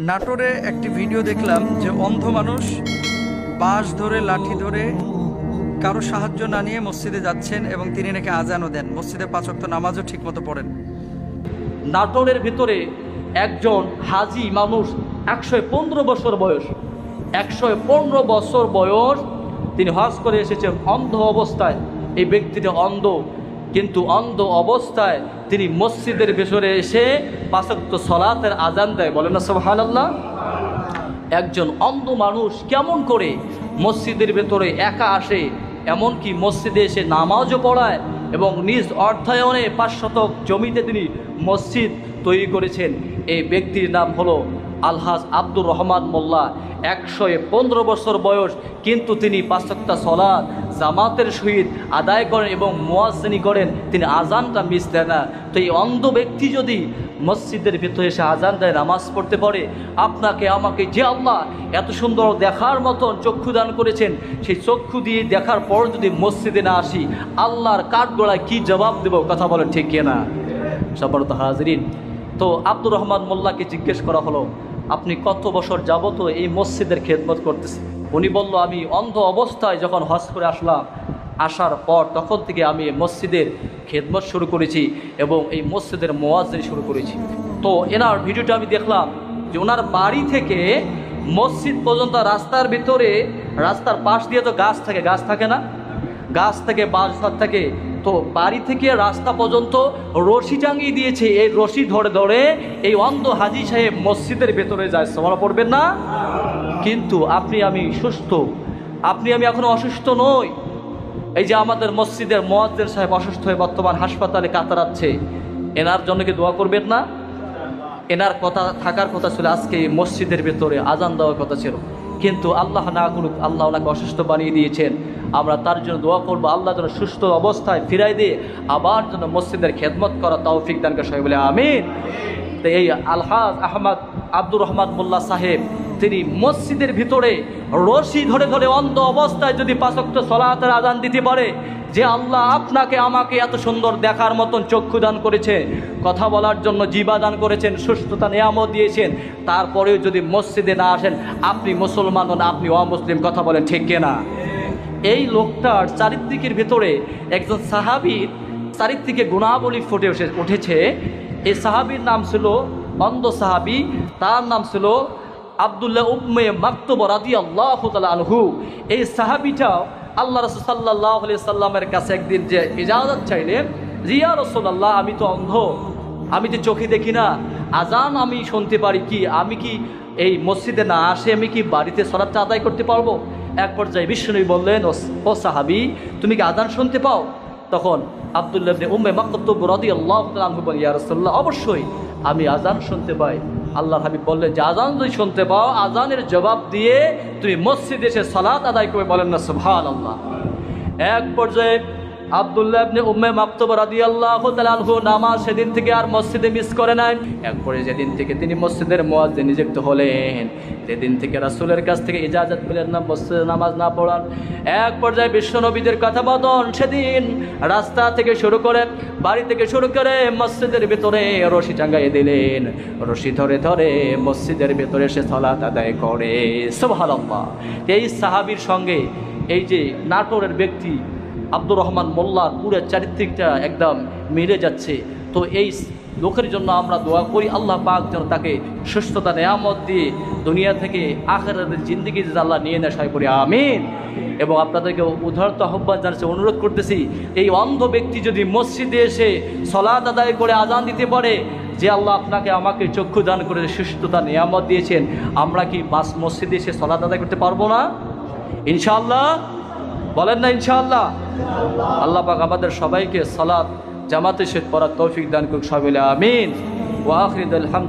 নাটোরে একটি ভিডিও দেখলাম যে অন্ধ মানুষ বাঁশ ধরে লাঠি ধরে কারো সাহায্য না নিয়ে মসজিদে যাচ্ছেন এবং তিনি নাকি আজানও দেন, মসজিদে 5 ওয়াক্ত নামাজও ঠিকমতো পড়েন। নাটোরের ভিতরে একজন হাজি মানুষ 115 বছর বয়স, 115 বছর বয়স তিনি হজ করে এসেছেন অন্ধ অবস্থায়। এই ব্যক্তিটা অন্ধ, কিন্তু অন্ধ অবস্থায় তিনি মসজিদের ভেতরে এসে 5 ওয়াক্ত সালাতের আজান দেয়। বলেন না সুবহানাল্লাহ। একজন অন্ধ মানুষ কেমন করে মসজিদের ভেতরে একা আসে, এমনকি মসজিদে এসে নামাজও পড়ায় এবং নিজ অর্থায়নে 5 শতক জমিতে তিনি মসজিদ তৈরি করেছেন। এই ব্যক্তির নাম হলো আলহাজ আব্দুর রহমান মোল্লা। 115 বছর বয়স, কিন্তু তিনি 5 ওয়াক্ত সালাত জামাতের সহিত আদায় করেন এবং মুয়াজ্জিনি করেন, তিনি আজানটা মিস দেন না। তো এই অন্ধ ব্যক্তি যদি মসজিদের ভিতরে এসে আজান দেয়, নামাজ পড়তে পারে, আপনাকে আমাকে যে আল্লাহ এত সুন্দর দেখার মতন চক্ষু দান করেছেন, সেই চক্ষু দিয়ে দেখার পর যদি মসজিদে না আসি, আল্লাহর কাঠগড়ায় কি জবাব দেব? কথা বলেন ঠিক কিনা? সম্মানিত হাজিরিন, তো আব্দুর রহমান মোল্লাকে জিজ্ঞেস করা হলো, আপনি কত বছর যাবত এই মসজিদের খেদমত করতেছেন? উনি বলল, আমি অন্ধ অবস্থায় যখন হজ করে আসলাম, আসার পর তখন থেকে আমি মসজিদের খেদমত শুরু করেছি এবং এই মসজিদের মুয়াজ্জিন শুরু করেছি। তো এনার ভিডিওটা আমি দেখলাম যে ওনার বাড়ি থেকে মসজিদ পর্যন্ত রাস্তার ভিতরে, রাস্তার পাশ দিয়ে তো গাছ থাকে না, গাছ থেকে বাঁশ থাকে, তো বাড়ি থেকে রাস্তা পর্যন্ত রশি টাঙিয়ে দিয়েছে। এই রশি ধরে ধরে এই অন্ধ হাজি সাহেব মসজিদের ভেতরে যায়। সুবহানাল্লাহ পড়বেন না? কিন্তু আমি সুস্থ, আমি এখনো অসুস্থ নই। এই যে আমাদের মসজিদের মুয়াজ্জিন সাহেব অসুস্থ হয়ে বর্তমান হাসপাতালে কাতরাচ্ছে, এনার জন্য কি দোয়া করবেন না? এনার কথা থাকার কথা ছিল, আজকে মসজিদের ভেতরে আজান দেওয়ার কথা ছিল, কিন্তু আল্লাহ না করুক, আল্লাহ ওনাকে অসুস্থ বানিয়ে দিয়েছেন। আমরা তার জন্য দোয়া করবো, আল্লাহ যেন সুস্থ অবস্থায় ফিরাই দিয়ে আবার যেন মসজিদের খেদমত করা তৌফিক দান করে, সবাই বলে আমিন। তো এই আলহাজ আব্দুর রহমান মোল্লা সাহেব তিনি মসজিদের ভিতরে রশি ধরে ধরে অন্ধ অবস্থায় যদি 5 ওয়াক্ত সালাতের আজান দিতে পারে, যে আল্লাহ আপনাকে আমাকে এত সুন্দর দেখার মতন চক্ষু দান করেছে, কথা বলার জন্য জিহ্বা দান করেছেন, সুস্থতা নিয়ামত দিয়েছেন, তারপরেও যদি মসজিদে না আসেন, আপনি মুসলমান নন, আপনি অমুসলিম। কথা বলেন ঠিক কিনা? এই লোকটার চারিত্রিকের ভেতরে একজন সাহাবীর চারিত্রিকে গুণাবলী ফুটে উঠেছে। এই সাহাবীর নাম ছিল, অন্ধ সাহাবী, তার নাম ছিল আব্দুল্লাহ উম্মে মাকতুব রাদিয়াল্লাহু তাআলা আনহু। এই সাহাবীটা আল্লাহ রাসূল সাল্লাল্লাহু আলাইহি সাল্লামের কাছে একদিন যে ইজাজত চাইলেন, ইয়া রাসূলুল্লাহ, আমি তো অন্ধ, আমি তো চোখে দেখি না, আজান আমি শুনতে পারি কি, আমি কি এই মসজিদে না আসে আমি কি বাড়িতে সালাতটা আদায় করতে পারবো? এক পর্যায়ে বিশ্বনবী বললেন, ও সাহাবী, তুমি কি আজান শুনতে পাও? তখন আব্দুল্লাহ ইবনে উম্মে মাকতুব রাদিয়াল্লাহু তাআলা আনহু বলেন, ইয়া রাসূলুল্লাহ, অবশ্যই আমি আজান শুনতে পাই। আল্লাহর হাবিব বললেন যে আজান যদি শুনতে পাও, আজানের জবাব দিয়ে তুমি মসজিদে এসে সালাত আদায় করে। বলেন না সুবহানাল্লাহ। এক পর্যায়ে আব্দুল্লাহ ইবনে উম্মে মাকতুব রাদিয়াল্লাহু তাআলা আনহু নামাজ সেদিন থেকে আর মসজিদে মিস করে নাই। এরপরে যেদিন থেকে তিনি মসজিদের মুয়াজ্জিন নিযুক্ত হলেন, যেদিন থেকে রাসূলের কাছ থেকে ইজাজত পেলেন না মসজিদে নামাজ না পড়ার, এক পর্যায়ে বিশ্বনবীদের কথা মতন সেদিন রাস্তা থেকে শুরু করে, বাড়ি থেকে শুরু করে মসজিদের ভিতরে রশি টাঙ্গাইয়ে দিলেন। রশি ধরে ধরে মসজিদের ভিতরে সে সালাত আদায় করে। সুবহানাল্লাহ। এই সাহাবীর সঙ্গে এই যে নাটোরের ব্যক্তি আব্দুর রহমান মোল্লার পুরো চারিত্রিকটা একদম মিলে যাচ্ছে। তো এই লোকের জন্য আমরা দোয়া করি, আল্লাহ পাক যেন তাকে সুস্থতা নিয়ামত দিয়ে দুনিয়া থেকে আখিরাতের জিন্দেগি যে আল্লাহ নিয়ে নেয়, সবাই করি আমিন। এবং আপনাদেরকে উদারত আহ্বান জানাচ্ছি, অনুরোধ করতেছি, এই অন্ধ ব্যক্তি যদি মসজিদে এসে সালাত আদায় করে আজান দিতে পারে, যে আল্লাহ আপনাকে আমাকে চক্ষু দান করে সুস্থতা নিয়ামত দিয়েছেন, আমরা কি মসজিদে এসে সালাত আদায় করতে পারবো না? ইনশাআল্লাহ বলেন না ইনশাআল্লাহ? আল্লাহ পাক আমাদের সবাইকে সালাত জামাতের সাথে পড়ার তৌফিক দান করুন, সবাই বলে আমিন। ওয়া আখিরুল হামদ।